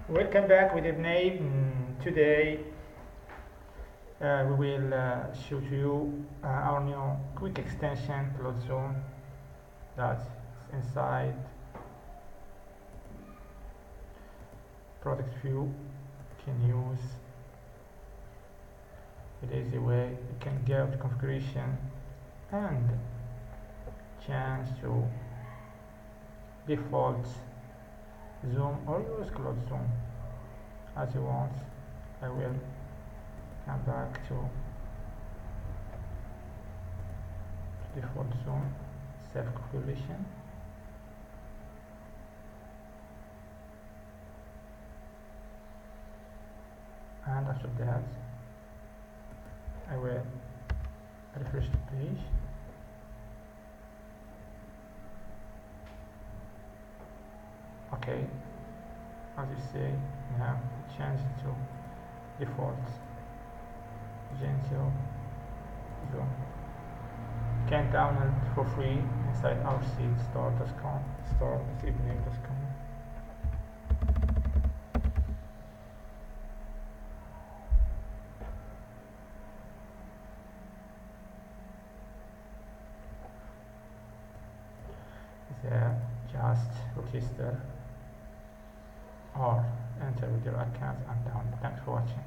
Welcome back with name. Today we will show to you our new quick extension CloudZoom that's inside product view. You can use with easy way. You can go to configuration and change to default zoom or use CloudZoom as you want. I will come back to default zoom, self configuration, and after that I will refresh the page. Okay, as you see now change it to default Magento zoom. You can download for free inside our site store.com. There, just register or enter with your account and download. Thanks for watching.